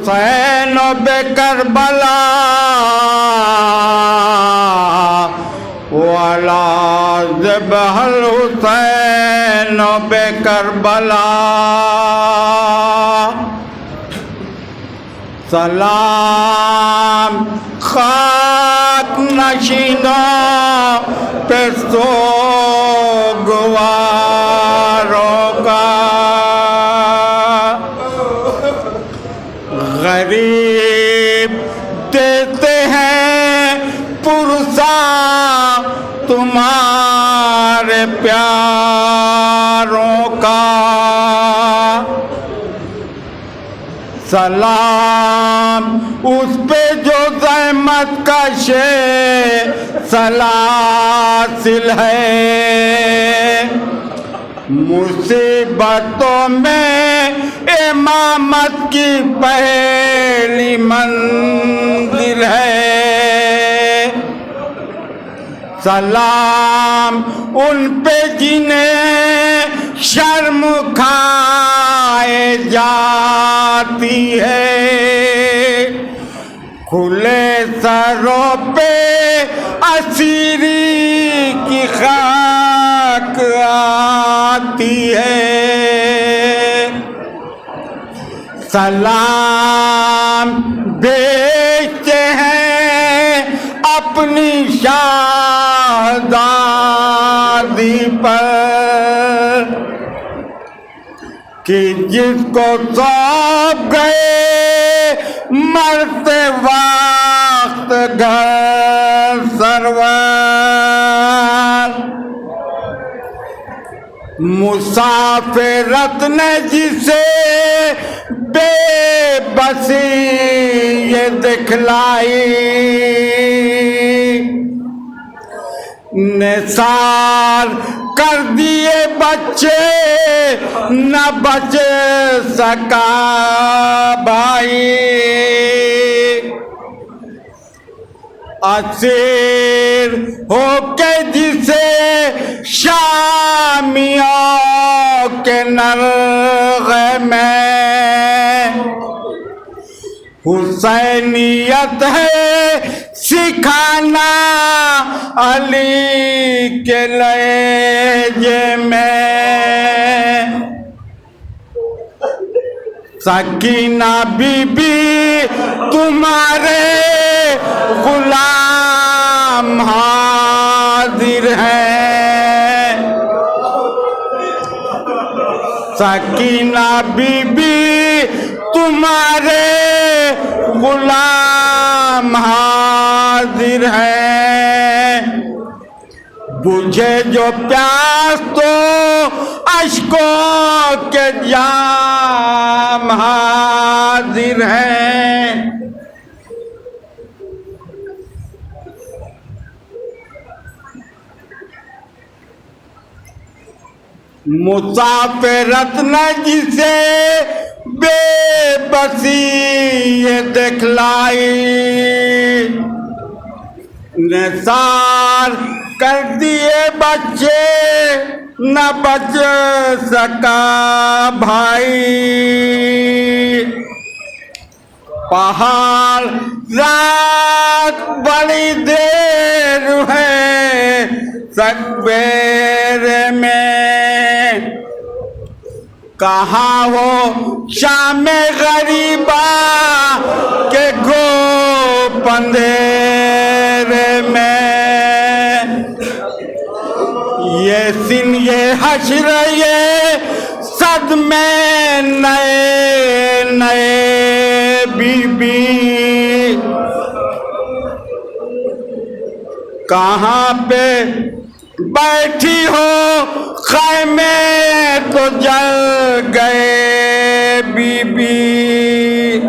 حسین بے کربلا والا ذبح الحسین بے کربلا سلام خاک نشینوں پہ سوگواروں کا غریب دیتے ہیں پرسا تمہارے پیاروں کا سلام اس پہ جو زحمت کشے سلاسل ہے مصیبتوں میں امامت کی پہلی منزل ہے سلام ان پہ جنہیں شرم کھائے جاتی ہے کھلے سروں پہ اسیری کی خاک آتی ہے سلام بیچتے ہیں اپنی شہزادی پر کہ جس کو سونپ گئے مرتے وقت گھر سرور مسافرت نے جسے بے بسی یہ دکھلائی نثار کر دیے بچے نہ بچ سکا بھائی اسیر ہو کے جسے شامیوں کے نرغے میں حسینیت ہے سکھانا علی کے لہجے میں سکینہ بی بی تمہارے غلام حاضر ہیں سکینہ بی بی تمہارے غلام حاضر ہیں بجھے جو پیاس تو اشکوں کے جام حاضر ہیں مسافرت نہ جسے بے بسی یہ دکھلائی نثار کر دیے بچے نہ بچ سکا بھائی پہاڑ رات بڑی دیر ہے سکبیرے میں کہاں ہو شام غریبا کے گو پندھیرے میں یہ سن یہ حشر یہ صدمے نئے نئے بی بی کہاں پہ بیٹھی ہو خیمے تو جل گئے بی بی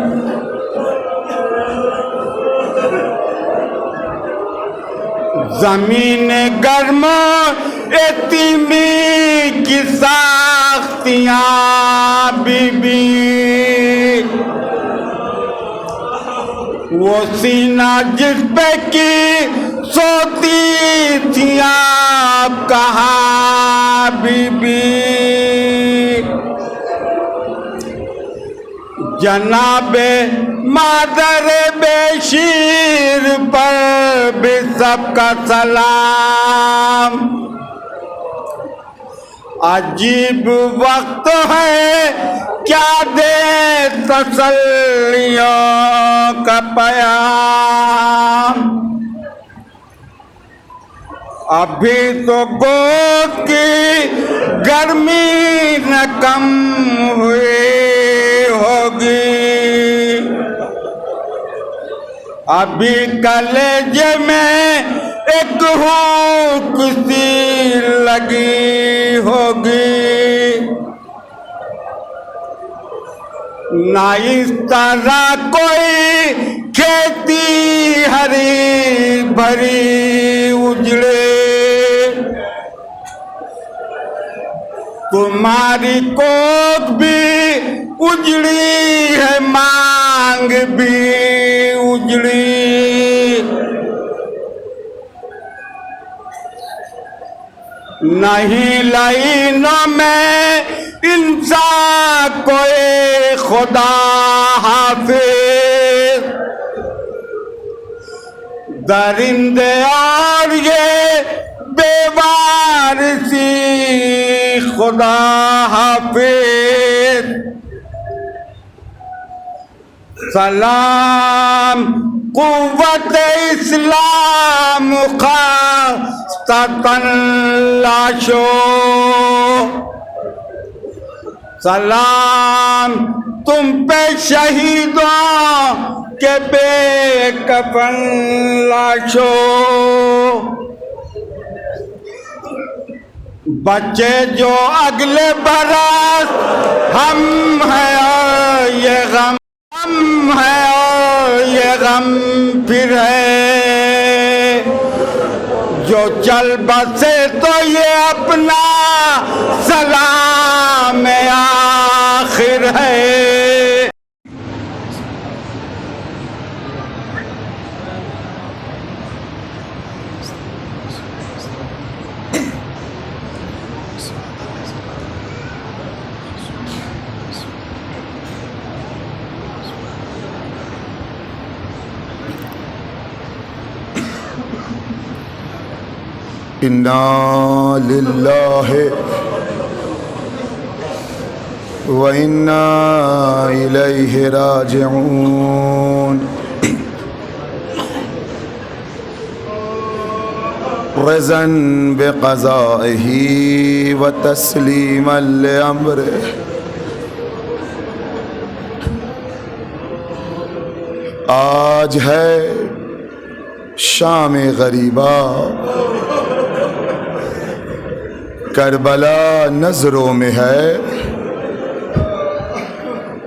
زمین گرم یتیمی کی ساختیاں بی بی وہ سینہ جس پہ کی سوتی تھی آپ کہاں بی بی جناب مادر بشیر پر بھی سب کا سلام۔ عجیب وقت ہے کیا دے تسلیوں کا پیام، ابھی تو گود کی گرمی نہ کم ہوئی ہوگی، ابھی کلیجے میں ایک ہونک سی لگی ہوگی، نہ اس طرح کوئی کھیتی ہری بھری اجڑے، تمہاری کوکھ بھی اجڑی ہے مانگ بھی اجڑی، نہیں لائنوں میں انسان کوئی خدا حافظ، درندے اور یہ بے وارثی خدا حافظ۔ سلام قوت اسلام خواستن لاشو، سلام تم پہ شہیدوں کے بے کفن لاشو، بچے جو اگلے برس ہم ہیں اور یہ غم، ہم ہیں اور یہ غم پھر ہے، جو چل بسے تو یہ اپنا سلام آخر ہے۔ انا للہ و انا الیہ راجعون، رضا بقضائہ و تسلیما لامرہ، آج ہے شام غریبہ، کربلا نظروں میں ہے،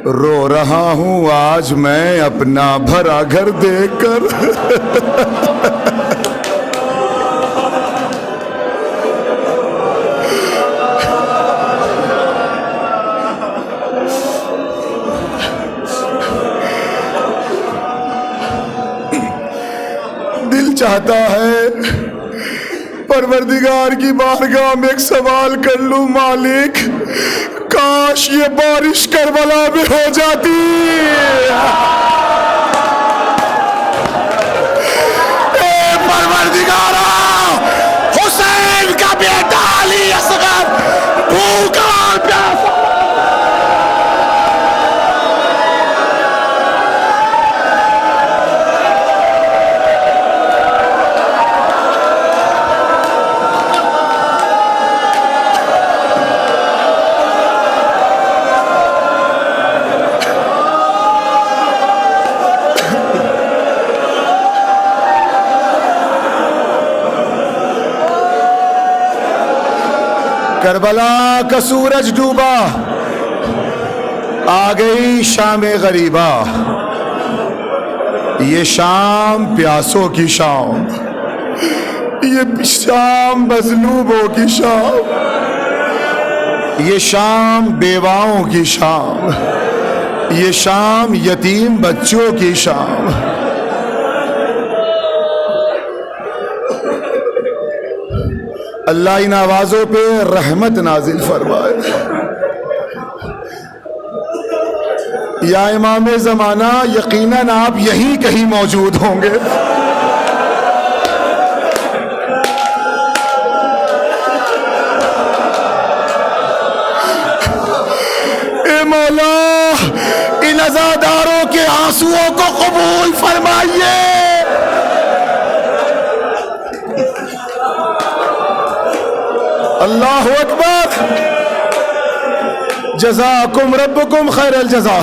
رو رہا ہوں آج میں اپنا بھرا گھر دیکھ کر، دل چاہتا ہے پروردگار کی بارگاہ میں ایک سوال کر لوں، مالک کاش یہ بارش کربلا میں ہو جاتی، اے پروردگارا حسین کا بیٹا علی اصغر بھوکا اور پیاسا، کربلا کا سورج ڈوبا، آ گئی شام غریبہ، یہ شام پیاسوں کی شام، یہ شام مظلوموں کی شام، یہ شام بیواؤں کی شام، یہ شام یتیم بچوں کی شام، اللہ ان آوازوں پہ رحمت نازل فرمائے۔ یا امام زمانہ یقیناً آپ یہیں کہیں موجود ہوں گے. اے مولا ان عزاداروں کے آنسوؤں کو قبول فرمائیے. اللہ اکبر. جزاکم ربکم خیر الجزا.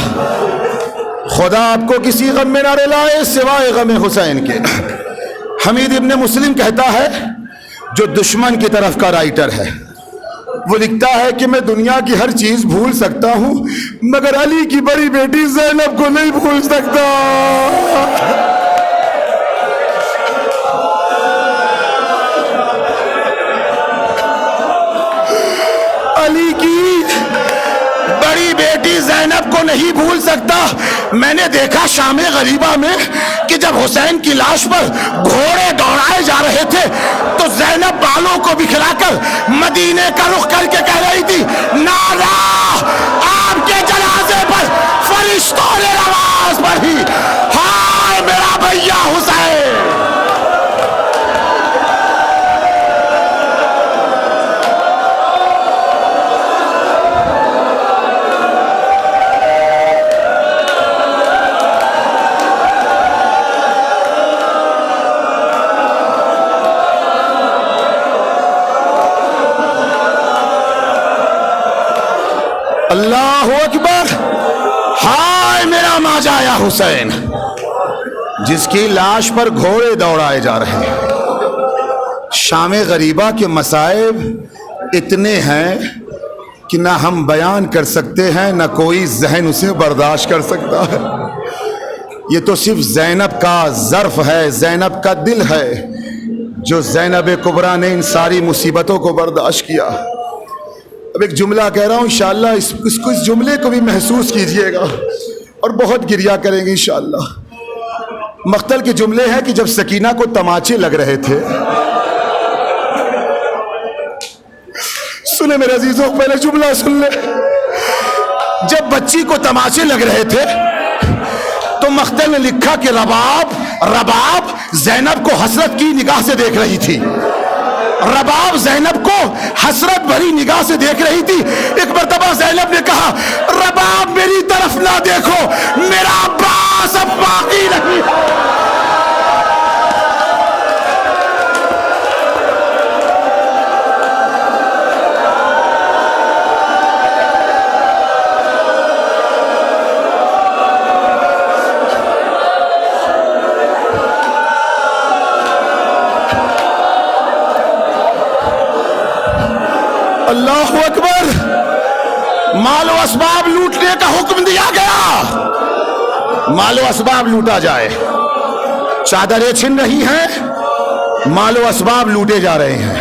خدا آپ کو کسی غم میں نہ رلائے سوائے غم حسین کے. حمید ابن مسلم کہتا ہے جو دشمن کی طرف کا رائٹر ہے، وہ لکھتا ہے کہ میں دنیا کی ہر چیز بھول سکتا ہوں مگر علی کی بڑی بیٹی زینب کو نہیں بھول سکتا. علی کی بڑی بیٹی زینب کو نہیں بھول سکتا. میں نے دیکھا شام غریبہ میں کہ جب حسین کی لاش پر گھوڑے دوڑائے جا رہے تھے تو زینب بالوں کو بکھرا کر مدینے کا رخ کر کے کہہ رہی تھی نالا آپ کے جنازے پر فرشتوں نے نماز پڑھی، ہائے میرا بھیا حسین. اللہ اکبر. ہائے میرا ماجا یا حسین، جس کی لاش پر گھوڑے دوڑائے جا رہے ہیں. شام غریبہ کے مصائب اتنے ہیں کہ نہ ہم بیان کر سکتے ہیں نہ کوئی ذہن اسے برداشت کر سکتا ہے. یہ تو صرف زینب کا ظرف ہے، زینب کا دل ہے جو زینب کبریٰ نے ان ساری مصیبتوں کو برداشت کیا. اب ایک جملہ کہہ رہا ہوں انشاءاللہ اس جملے کو بھی محسوس کیجئے گا اور بہت گریہ کریں گے انشاءاللہ. مقتل کے جملے ہیں کہ جب سکینہ کو تماچے لگ رہے تھے، سنیں میرے عزیزوں پہلے جملہ سن لیں. جب بچی کو تماچے لگ رہے تھے تو مقتل نے لکھا کہ رباب زینب کو حسرت کی نگاہ سے دیکھ رہی تھی. رباب زینب کو حسرت بھری نگاہ سے دیکھ رہی تھی. ایک مرتبہ زینب نے کہا رباب میری طرف نہ دیکھو، میرا عباس اب باقی نہیں. اللہ اکبر. مال و اسباب لوٹنے کا حکم دیا گیا، مال و اسباب لوٹا جائے. چادریں چھن رہی ہیں، مال و اسباب لوٹے جا رہے ہیں.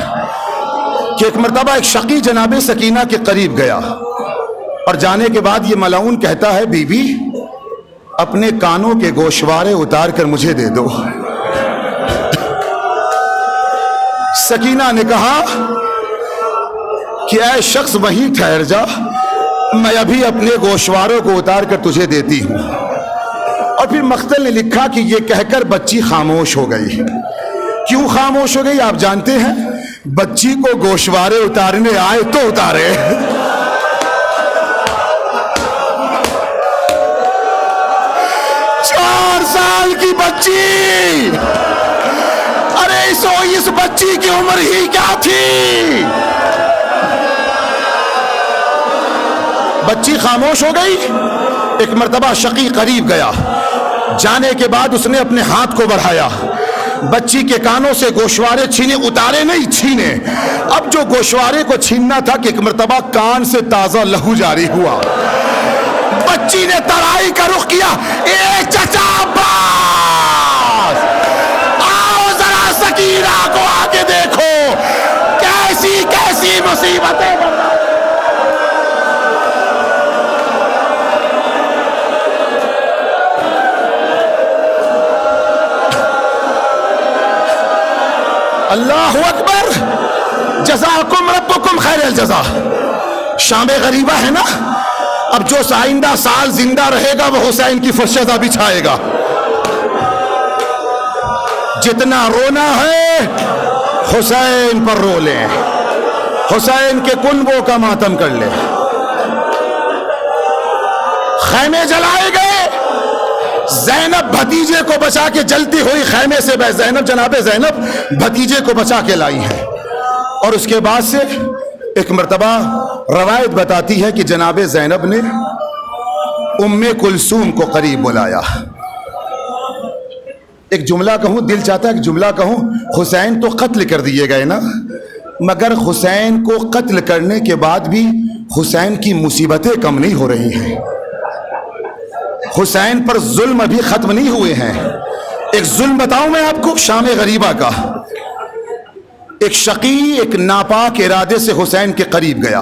کہ ایک مرتبہ ایک شقی جناب سکینہ کے قریب گیا اور جانے کے بعد یہ ملعون کہتا ہے بی بی اپنے کانوں کے گوشوارے اتار کر مجھے دے دو. سکینہ نے کہا کہ اے شخص وہیں ٹھہر جا، میں ابھی اپنے گوشواروں کو اتار کر تجھے دیتی ہوں. اور پھر مقتل نے لکھا کہ یہ کہہ کر بچی خاموش ہو گئی. کیوں خاموش ہو گئی آپ جانتے ہیں؟ بچی کو گوشوارے اتارنے آئے تو اتارے. 4 سال کی بچی، ارے اس بچی کی عمر ہی کیا تھی. بچی خاموش ہو گئی. ایک مرتبہ شقی قریب گیا، جانے کے بعد اس نے اپنے ہاتھ کو بڑھایا، بچی کے کانوں سے گوشوارے چھینے، اتارے نہیں چھینے. اب جو گوشوارے کو چھیننا تھا کہ ایک مرتبہ کان سے تازہ لہو جاری ہوا. بچی نے ترائی کا رخ کیا، اے چچا عباس آؤ ذرا سکینہ کو آگے دیکھو کیسی کیسی مصیبتیں. اللہ اکبر. جزاکم ربکم خیر الجزا. شام غریبہ ہے نا، اب جو آئندہ سال زندہ رہے گا وہ حسین کی فرشتہ بچھائے گا. جتنا رونا ہے حسین پر رو لیں, حسین کے کنبوں کا ماتم کر لیں. خیمے جلائے گئے, زینب بھتیجے کو بچا کے جلتی ہوئی خیمے سے زینب, جناب زینب بھتیجے کو بچا کے لائی ہیں. اور اس کے بعد سے ایک مرتبہ روایت بتاتی ہے کہ جناب زینب نے ام کلثوم کو قریب بلایا. ایک جملہ کہوں, دل چاہتا ہے ایک جملہ کہوں, حسین تو قتل کر دیے گئے نا, مگر حسین کو قتل کرنے کے بعد بھی حسین کی مصیبتیں کم نہیں ہو رہی ہیں. حسین پر ظلم ابھی ختم نہیں ہوئے ہیں. ایک ظلم بتاؤں میں آپ کو, شام غریبہ کا. ایک شقی ایک ناپاک ارادے سے حسین کے قریب گیا.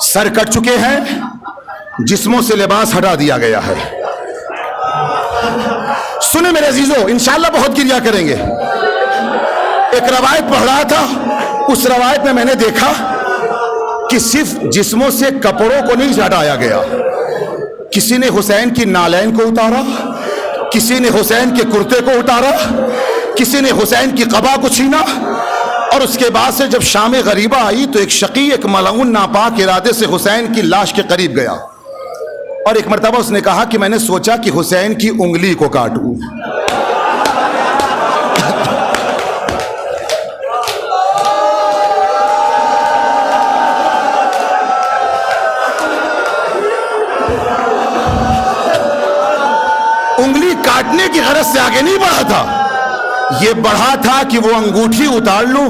سر کٹ چکے ہیں, جسموں سے لباس ہٹا دیا گیا ہے. سنیں میرے عزیزو, انشاءاللہ بہت گریہ کریں گے. ایک روایت پڑھ رہا تھا, اس روایت میں نے دیکھا کہ صرف جسموں سے کپڑوں کو نہیں ہٹایا گیا. کسی نے حسین کی نالین کو اتارا, کسی نے حسین کے کرتے کو اتارا, کسی نے حسین کی قبا کو چھینا. اور اس کے بعد سے جب شام غریبہ آئی تو ایک شقی ایک ملعون ناپاک ارادے سے حسین کی لاش کے قریب گیا, اور ایک مرتبہ اس نے کہا کہ میں نے سوچا کہ حسین کی انگلی کو کاٹوں. انگلی کاٹنے کی غرض سے آگے نہیں بڑھا تھا, یہ بڑھا تھا کہ وہ انگوٹھی اتار لوں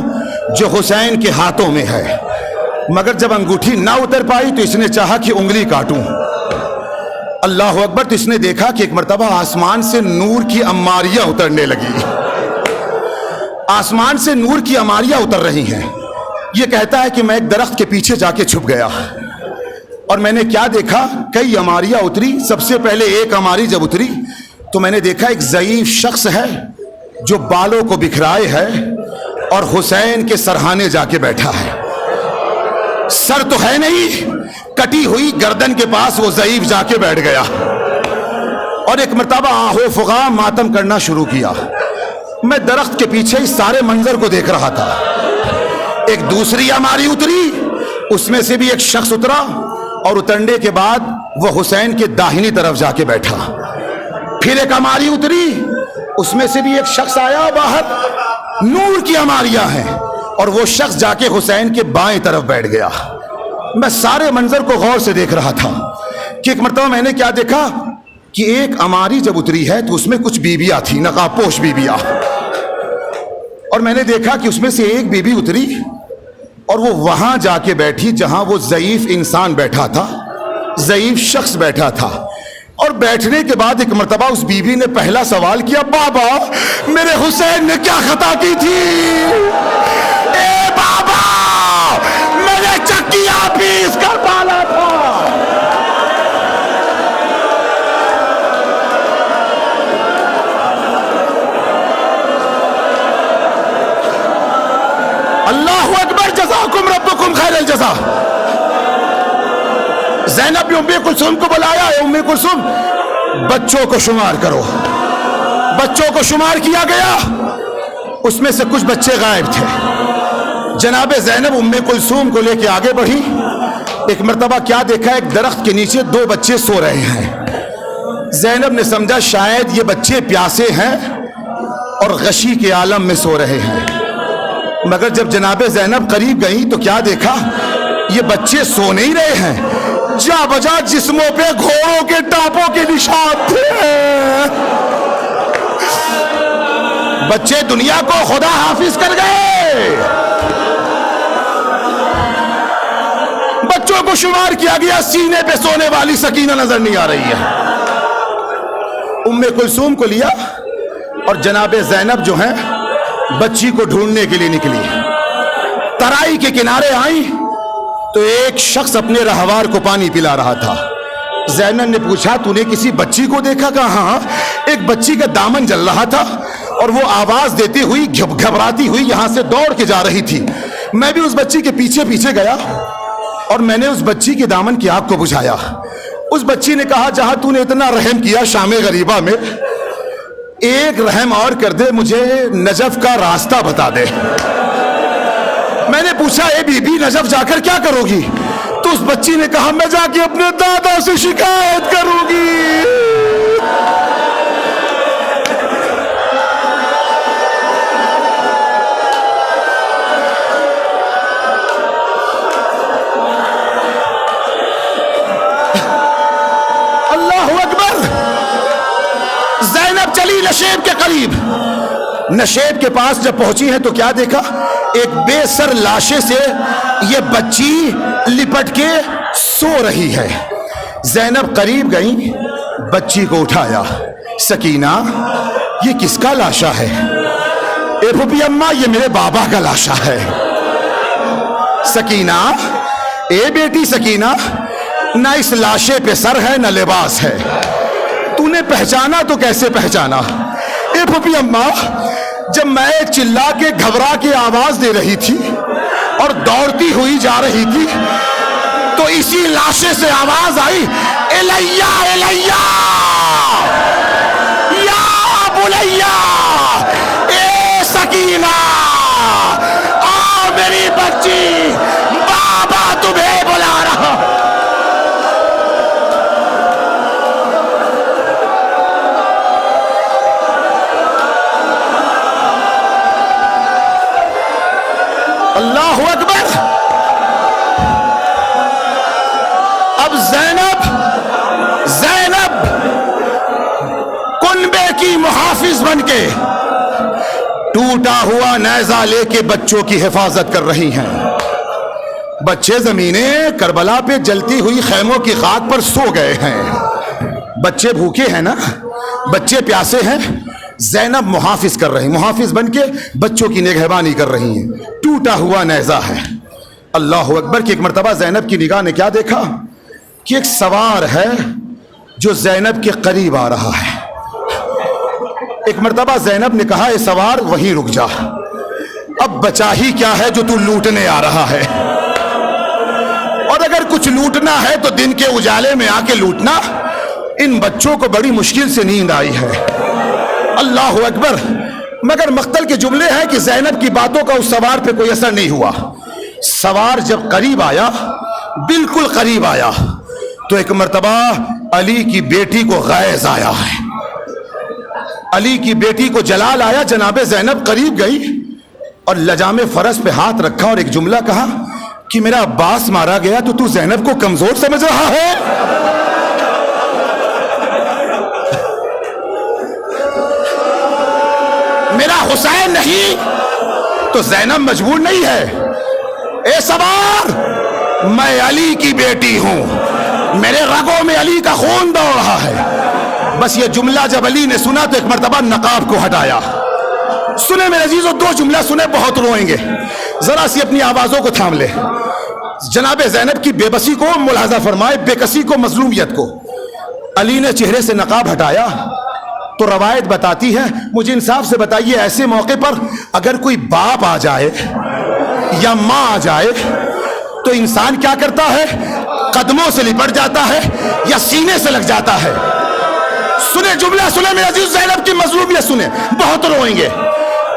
جو حسین کے ہاتھوں میں ہے. مگر جب انگوٹھی نہ اتر پائی تو اس نے چاہا کہ انگلی کاٹوں. اللہ اکبر. تو اس نے دیکھا کہ ایک مرتبہ آسمان سے نور کی عماریاں اترنے لگی, آسمان سے نور کی عماریاں اتر رہی ہیں. یہ کہتا ہے کہ میں ایک درخت کے پیچھے جا کے چھپ گیا, اور میں نے کیا دیکھا, کئی عماریاں اتری. سب سے پہلے ایک عماری جب اتری تو میں نے دیکھا ایک ضعیف شخص ہے جو بالوں کو بکھرائے ہے اور حسین کے سرہانے جا کے بیٹھا ہے. سر تو ہے نہیں, کٹی ہوئی گردن کے پاس وہ ضعیف جا کے بیٹھ گیا, اور ایک مرتبہ آہو فغاں ماتم کرنا شروع کیا. میں درخت کے پیچھے اس سارے منظر کو دیکھ رہا تھا. ایک دوسری عماری اتری, اس میں سے بھی ایک شخص اترا, اور اترنے کے بعد وہ حسین کے داہنی طرف جا کے بیٹھا. پھر ایک عماری اتری, اس میں سے بھی ایک شخص آیا باہر. نور کی عماریاں ہیں, اور وہ شخص جا کے حسین کے بائیں طرف بیٹھ گیا. میں سارے منظر کو غور سے دیکھ رہا تھا کہ ایک مرتبہ میں نے کیا دیکھا کہ ایک عماری جب اتری ہے تو اس میں کچھ بیویاں تھیں, نقاب پوش بیویاں, اور میں نے دیکھا کہ اس میں سے ایک بیوی اتری اور وہ وہاں جا کے بیٹھی جہاں وہ ضعیف انسان بیٹھا تھا, ضعیف شخص بیٹھا تھا. اور بیٹھنے کے بعد ایک مرتبہ اس بیوی نے پہلا سوال کیا, بابا میرے حسین نے کیا خطا کی تھی؟ اے بابا میں نے چکیا پیس کر پالا تھا. اللہ اکبر. جزاکم ربکم خیر الجزا. زینب نے ام کلثوم کو بلایا, ام کلثوم بچوں کو شمار کرو. بچوں کو شمار کیا گیا, اس میں سے کچھ بچے غائب تھے. جناب زینب ام کلثوم کو لے کے آگے بڑھی. ایک مرتبہ کیا دیکھا, ایک درخت کے نیچے دو بچے سو رہے ہیں. زینب نے سمجھا شاید یہ بچے پیاسے ہیں اور غشی کے عالم میں سو رہے ہیں. مگر جب جناب زینب قریب گئیں تو کیا دیکھا, یہ بچے سو نہیں رہے ہیں, جا بجا جسموں پہ گھوڑوں کے ٹاپوں کے نشان تھے. بچے دنیا کو خدا حافظ کر گئے. بچوں کو شمار کیا گیا, سینے پہ سونے والی سکینہ نظر نہیں آ رہی ہے. ام کلثوم کو لیا اور جناب زینب جو ہیں بچی کو ڈھونڈنے کے لیے نکلی. ترائی کے کنارے آئیں تو ایک شخص اپنے رہوار کو پانی پلا رہا تھا. زینب نے پوچھا, تو نے کسی بچی کو دیکھا؟ کہا ہاں, ایک بچی کا دامن جل رہا تھا اور وہ آواز دیتی ہوئی گھبراتی ہوئی یہاں سے دوڑ کے جا رہی تھی. میں بھی اس بچی کے پیچھے پیچھے گیا. اور میں نے اس بچی کے دامن کی آگ کو بجھایا. اس بچی نے کہا جہاں تو نے اتنا رحم کیا شام غریبہ میں، ایک رحم اور کر دے، مجھے نجف کا راستہ بتا دے. میں نے پوچھا اے بی بی نجف جا کر کیا کرو گی؟ تو اس بچی نے کہا میں جا کے اپنے دادا سے شکایت کروں گی. چلی نشیب کے قریب. نشیب کے پاس جب پہنچی ہے تو کیا دیکھا؟ ایک بے سر لاشے سے یہ بچی لپٹ کے سو رہی ہے. زینب قریب گئی، بچی کو اٹھایا. سکینہ یہ کس کا لاشا ہے؟ اے پھوپھی اماں یہ میرے بابا کا لاشا ہے. سکینہ اے بیٹی سکینہ، نہ اس لاشے پہ سر ہے نہ لباس ہے، تو نے پہچانا تو کیسے پہچانا؟ اے پھوپھی اماں جب میں چلا کے گھبرا کے آواز دے رہی تھی اور دوڑتی ہوئی جا رہی تھی تو اسی لاشے سے آواز آئی الیہ الیہ یا بلیہ اے سکینہ آ میری بچی، بابا تمہیں بلا رہا. اللہ اکبر. اب زینب کنبے کی محافظ بن کے ٹوٹا ہوا نیزہ لے کے بچوں کی حفاظت کر رہی ہیں. بچے زمینیں کربلا پہ جلتی ہوئی خیموں کی خاک پر سو گئے ہیں. بچے بھوکے ہیں نا، بچے پیاسے ہیں. زینب محافظ کر رہی، محافظ بن کے بچوں کی نگہبانی کر رہی ہیں. ٹوٹا ہوا نیزہ ہے. اللہ اکبر. کہ ایک مرتبہ زینب کی نگاہ نے کیا دیکھا کہ ایک سوار ہے جو زینب کے قریب آ رہا ہے. ایک مرتبہ زینب نے کہا اے سوار وہیں رک جا، اب بچا ہی کیا ہے جو تو لوٹنے آ رہا ہے، اور اگر کچھ لوٹنا ہے تو دن کے اجالے میں آ کے لوٹنا. ان بچوں کو بڑی مشکل سے نیند آئی ہے. اللہ اکبر. مگر مقتل کے جملے ہیں کہ زینب کی باتوں کا اس سوار پہ کوئی اثر نہیں ہوا. سوار جب قریب آیا، بالکل قریب آیا، تو ایک مرتبہ علی کی بیٹی کو غیظ آیا ہے. علی کی بیٹی کو جلال آیا. جناب زینب قریب گئی اور لجام فرس پہ ہاتھ رکھا اور ایک جملہ کہا کہ میرا عباس مارا گیا تو زینب کو کمزور سمجھ رہا ہے؟ میرا حسین نہیں تو زینب مجبور نہیں ہے. اے سوار میں علی کی بیٹی ہوں، میرے رگوں میں علی کا خون دوڑ رہا ہے. بس یہ جملہ جب علی نے سنا تو ایک مرتبہ نقاب کو ہٹایا. سنے میرے عزیزو، دو جملہ سنے بہت روئیں گے، ذرا سی اپنی آوازوں کو تھام لے. جناب زینب کی بے بسی کو ملاحظہ فرمائے، بے کسی کو، مظلومیت کو. علی نے چہرے سے نقاب ہٹایا تو روایت بتاتی ہے، مجھے انصاف سے بتائیے ایسے موقع پر اگر کوئی باپ آ جائے یا ماں آ جائے تو انسان کیا کرتا ہے؟ قدموں سے لپٹ جاتا ہے یا سینے سے لگ جاتا ہے. سنے جملہ سنے میرے عزیز، زینب کی مظلومیت سنے، بہت روئیں گے.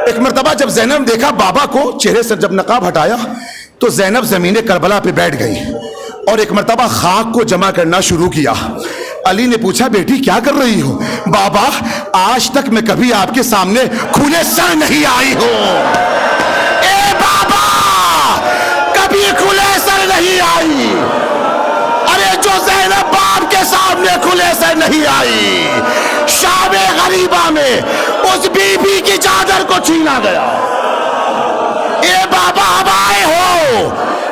ایک مرتبہ جب زینب دیکھا بابا کو، چہرے سے جب نقاب ہٹایا تو زینب زمین کربلا پہ بیٹھ گئی اور ایک مرتبہ خاک کو جمع کرنا شروع کیا. علی نے پوچھا بیٹی کیا کر رہی ہو؟ بابا آج تک میں کبھی آپ کے سامنے کھلے سر نہیں آئی ہوں. اے بابا کبھی کھلے سر نہیں آئی. ارے جو زینب باپ کے سامنے کھلے سر نہیں آئی، شام غریبہ میں اس بی بی کی چادر کو چھینا گیا. اے بابا اب آئے ہو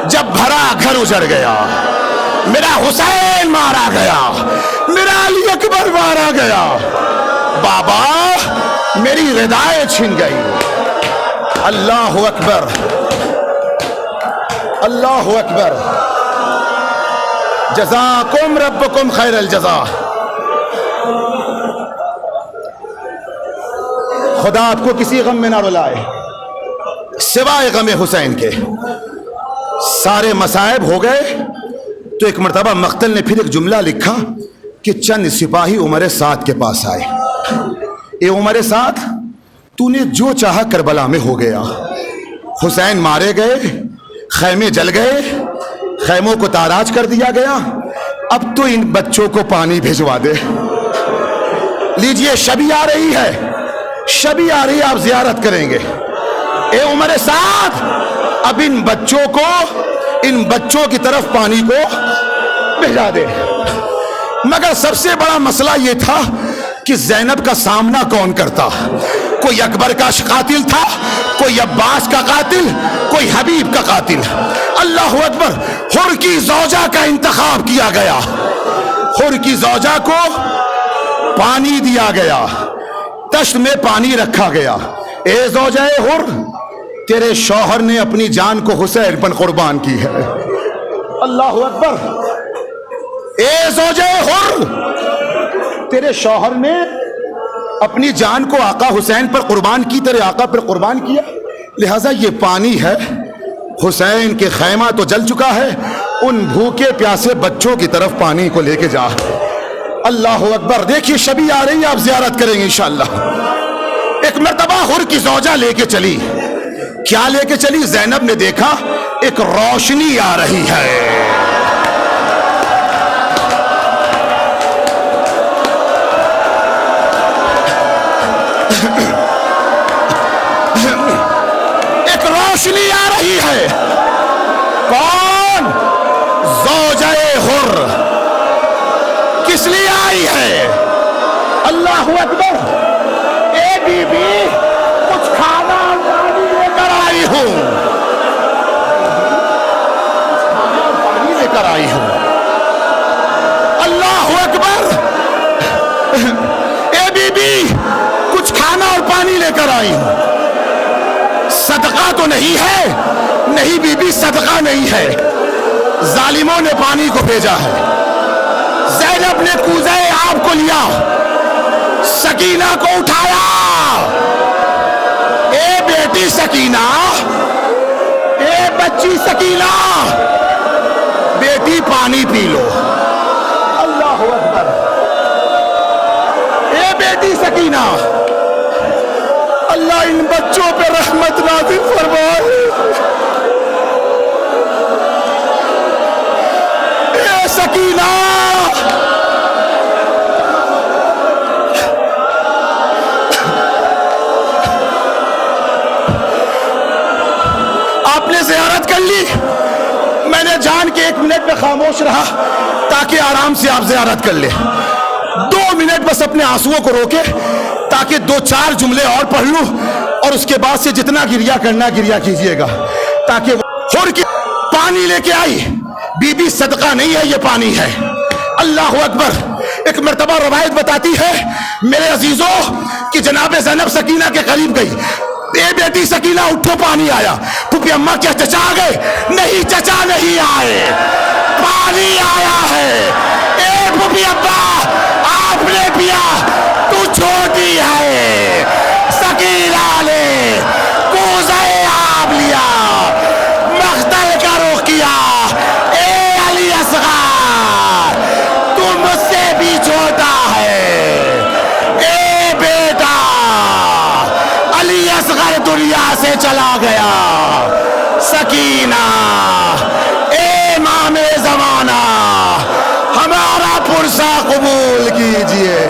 جب بھرا گھر اجڑ گیا، میرا حسین مارا گیا، میرا علی اکبر مارا گیا. بابا میری ردائیں چھن گئی. اللہ اکبر، اللہ اکبر. جزاکم ربکم خیر الجزا. خدا آپ کو کسی غم میں نہ رلائے سوائے غم حسین کے. سارے مصائب ہو گئے، تو ایک مرتبہ مقتل نے پھر ایک جملہ لکھا کہ چند سپاہی عمر سعد کے پاس آئے. اے عمر سعد، تو نے جو چاہا کربلا میں ہو گیا. حسین مارے گئے، خیمے جل گئے، خیموں کو تاراج کر دیا گیا. اب تو ان بچوں کو پانی بھیجوا دے. لیجئے شبی آ رہی ہے، شبی آ رہی ہے، آپ زیارت کریں گے. اے عمر سعد، اب ان بچوں کی طرف پانی کو بھیجا دے. مگر سب سے بڑا مسئلہ یہ تھا کہ زینب کا سامنا کون کرتا. کوئی اکبر کا قاتل تھا، کوئی عباس کا قاتل، کوئی حبیب کا قاتل. اللہ اکبر. حر کی زوجہ کا انتخاب کیا گیا، حر کی زوجہ کو پانی دیا گیا، تشت میں پانی رکھا گیا. اے زوجہ حر، تیرے شوہر نے اپنی جان کو حسین پر قربان کی ہے. اللہ اکبر. اے زوجہ حر، تیرے شوہر نے اپنی جان کو آقا حسین پر قربان کی، تیرے آقا پر قربان کیا، لہٰذا یہ پانی ہے. حسین کے خیمہ تو جل چکا ہے، ان بھوکے پیاسے بچوں کی طرف پانی کو لے کے جا. اللہ اکبر. دیکھیے شبی آ رہی ہے، آپ زیارت کریں گے انشاءاللہ. ایک مرتبہ حر کی زوجہ لے کے چلی. کیا لے کے چلی؟ زینب نے دیکھا ایک روشنی آ رہی ہے. ایک روشنی آ رہی ہے. کون؟ زوجہ حر. کس لیے آئی ہے؟ اللہ اکبر. اے بی بی، کچھ کھانا اور پانی لے کر آئی ہوں، پانی لے کر آئی ہوں. اللہ اکبر. اے بی بی، کچھ کھانا اور پانی لے کر آئی ہوں. صدقہ تو نہیں ہے؟ نہیں بی بی، صدقہ نہیں ہے، ظالموں نے پانی کو بھیجا ہے. زینب نے کوزہ آب کو لیا، سکینہ کو اٹھایا. اے بیٹی سکینہ، اے بچی سکینہ، بیٹی پانی پی لو. اللہ اکبر. اے بیٹی سکینہ، اللہ ان بچوں پہ رحمت نازل فرمائے. اے سکینہ، آپ نے زیارت کر لی. میں نے جان کے 1 منٹ میں خاموش رہا تاکہ آرام سے آپ زیارت کر لیں. 2 منٹ بس اپنے آنسوؤں کو روکے تاکہ 2-4 جملے اور پڑھ لوں، اور اس کے بعد سے جتنا گریا کرنا گریا کیجئے گا. تاکہ حر کی پانی لے کے آئی. بی بی صدقہ نہیں ہے، یہ پانی ہے. اللہ اکبر. ایک مرتبہ روایت بتاتی ہے میرے عزیزوں کہ جناب زینب سکینہ کے قریب گئی. اے بیٹی سکینہ اٹھو، پانی آیا. پھوپھی اماں کیا چچا آ گئے؟ نہیں چچا نہیں آئے، پانی آیا ہے. اے پھوپھی ابا، آپ نے پیا، تو چھوٹی ہے. سکینہ نے کوزہ آب لیا، مقتل کا رخ کیا. اے علی اصغر، تو مجھ سے بھی چھوٹا ہے. اے بیٹا، علی اصغر دنیا سے چلا گیا. سکینہ، اے امام زمانہ، ہمارا پرسہ قبول کیجئے.